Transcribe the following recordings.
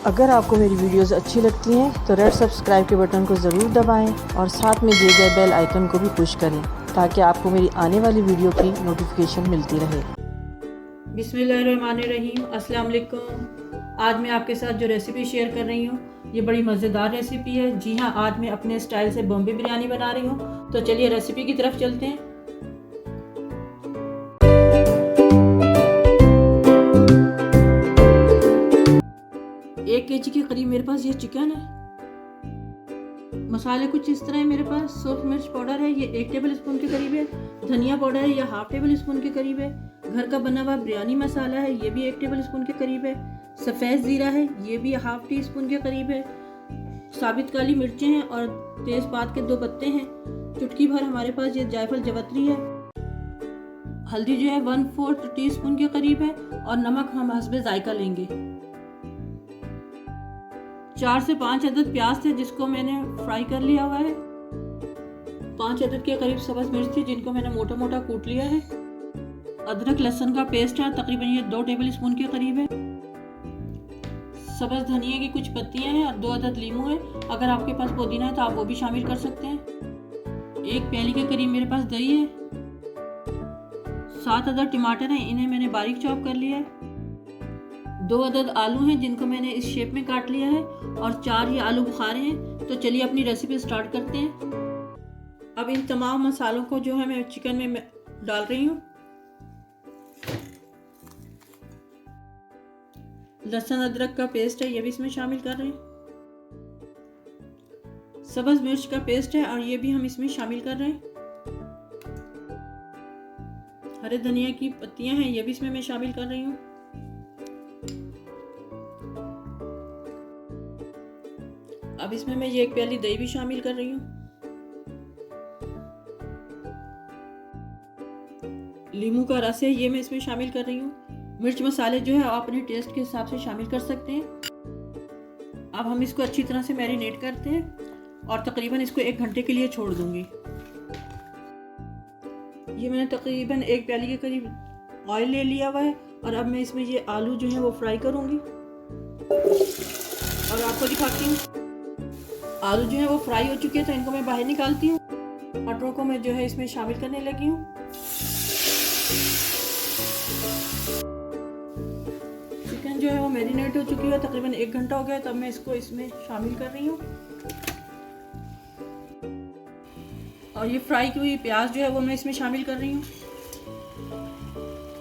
अगर आपको मेरी वीडियोस अच्छी लगती हैं तो रेड सब्सक्राइब के बटन को ज़रूर दबाएं और साथ में दिए गए बेल आइकन को भी पुश करें ताकि आपको मेरी आने वाली वीडियो की नोटिफिकेशन मिलती रहे। बिस्मिल्लाहिर्रहमानिर्रहीम, अस्सलाम वालेकुम। आज मैं आपके साथ जो रेसिपी शेयर कर रही हूँ ये बड़ी मज़ेदार रेसिपी है। जी हाँ, आज मैं अपने स्टाइल से बॉम्बे बिरयानी बना रही हूँ। तो चलिए रेसिपी की तरफ चलते हैं। एक केजी के करीब मेरे पास ये चिकन है। मसाले कुछ इस तरह है। मेरे पास सूरख मिर्च पाउडर है, ये 1 टेबल स्पून के करीब है। धनिया पाउडर है, ये 1/2 टेबल स्पून के करीब है। घर का बना हुआ बिरयानी मसाला है, ये भी 1 टेबल स्पून के करीब है। सफ़ेद ज़ीरा है, ये भी 1/2 टी स्पून के करीब है। साबित काली मिर्चें हैं और तेज़पात के 2 पत्ते हैं। चुटकी भर हमारे पास ये जायफल जवतरी है। हल्दी जो है 1/4 टी स्पून के करीब है और नमक हम हस्बे जायका लेंगे। 4 से 5 अदद प्याज थे जिसको मैंने फ्राई कर लिया हुआ है। 5 अदद के करीब सब्ज़ मिर्च थी जिनको मैंने मोटा मोटा कूट लिया है। अदरक लहसुन का पेस्ट है, तकरीबन ये 2 टेबल स्पून के करीब है। सब्ज़ धनिया की कुछ पत्तियां हैं और 2 अदद लीमू है। अगर आपके पास पुदीना है तो आप वो भी शामिल कर सकते हैं। 1 प्याली के करीब मेरे पास दही है। 7 अदद टमाटर हैं, इन्हें मैंने बारीक चॉप कर लिया है। 2 अदद आलू हैं जिनको मैंने इस शेप में काट लिया है और 4 ये आलू बुखारे हैं। तो चलिए अपनी रेसिपी स्टार्ट करते हैं। अब इन तमाम मसालों को जो है मैं चिकन में डाल रही हूँ। लहसुन अदरक का पेस्ट है, ये भी इसमें शामिल कर रहे हैं। सब्ज़ मिर्च का पेस्ट है और ये भी हम इसमें शामिल कर रहे हैं। हरे धनिया की पत्तियां हैं, ये भी इसमें मैं शामिल कर रही हूँ। अब इसमें मैं ये 1 प्याली दही भी शामिल कर रही हूँ। लीमू का रस है, ये मैं इसमें शामिल कर रही हूँ। मिर्च मसाले जो है आप अपने टेस्ट के हिसाब से शामिल कर सकते हैं। अब हम इसको अच्छी तरह से मैरिनेट करते हैं और तकरीबन इसको 1 घंटे के लिए छोड़ दूंगी। ये मैंने तकरीबन 1 प्याली के करीब ऑयल ले लिया हुआ है और अब मैं इसमें ये आलू जो है वो फ्राई करूंगी और आपको दिखाती हूँ। आलू जो है वो फ्राई हो चुके हैं तो इनको मैं बाहर निकालती हूँ। मटरों को मैं जो है इसमें शामिल करने लगी हूँ। चिकन जो है वो मैरिनेट हो चुकी है, तकरीबन 1 घंटा हो गया है। तब मैं इसको इसमें शामिल कर रही हूँ और ये फ्राई की हुई प्याज जो है वो मैं इसमें शामिल कर रही हूँ।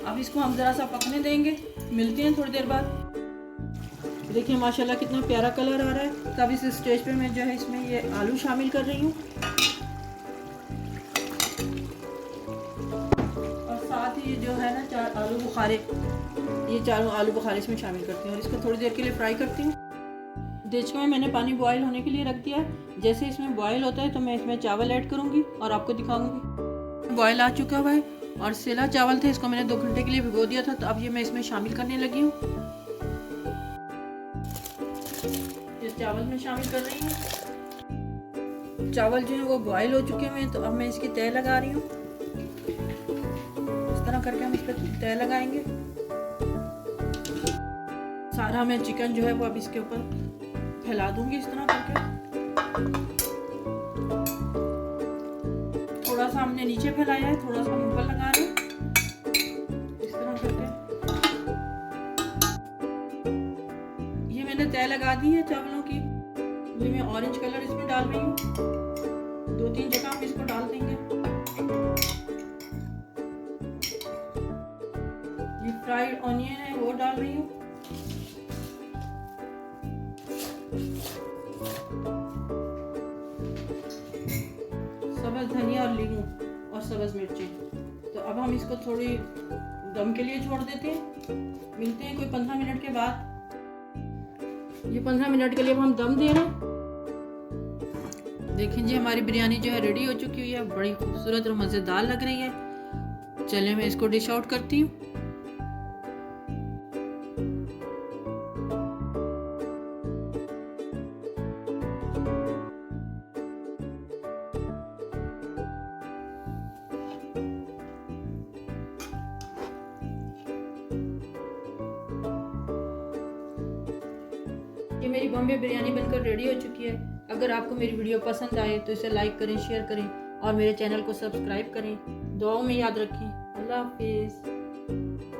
अब इसको हम ज़रा सा पकने देंगे, मिलते हैं थोड़ी देर बाद। देखिए माशाल्लाह कितना प्यारा कलर आ रहा है। तब इस स्टेज पे मैं जो है इसमें ये आलू शामिल कर रही हूँ और साथ ही जो है ना 4 आलू बुखारे, ये 4 आलू बुखारे इसमें शामिल करती हूँ और इसको थोड़ी देर के लिए फ्राई करती हूँ। देचका में मैंने पानी बॉयल होने के लिए रख दिया है। जैसे इसमें बॉयल होता है तो मैं इसमें चावल ऐड करूँगी और आपको दिखाऊंगी। बॉयल आ चुका हुआ है और सेला चावल थे, इसको मैंने 2 घंटे के लिए भिगो दिया था। तो अब ये मैं इसमें शामिल करने लगी हूँ। इस चावल में शामिल कर रही हूँ। चावल जो है वो बॉयल हो चुके हुए हैं तो अब मैं इसकी तह लगा रही हूँ। इस तरह करके हम इस पर तह लगाएंगे। सारा मैं चिकन जो है वो अब इसके ऊपर फैला दूंगी इस तरह करके। थोड़ा सा हमने नीचे फैलाया है, थोड़ा सा ऊपर लगा रहे हैं इस तरह करके। ये मैंने तह लगा दी है चावलों की। ये मैं ऑरेंज कलर इसमें डाल रही हूँ। 2-3 जगह हम इसको डाल देंगे। ये फ्राइड ऑनियन है वो डाल रही हूँ। सब्ज़ धनिया और लीमू और सब्ज़ मिर्ची। तो अब हम इसको थोड़ी दम के लिए छोड़ देते हैं। मिलते हैं कोई 15 मिनट के बाद। ये 15 मिनट के लिए अब हम दम दे रहे हैं। देखिए जी हमारी बिरयानी जो है रेडी हो चुकी हुई है। बड़ी खूबसूरत और मज़ेदार लग रही है। चलिए मैं इसको डिश आउट करती हूँ। ये मेरी बॉम्बे बिरयानी बनकर रेडी हो चुकी है। अगर आपको मेरी वीडियो पसंद आए तो इसे लाइक करें, शेयर करें और मेरे चैनल को सब्सक्राइब करें। दुआओं में याद रखें। अल्लाह हाफिज़।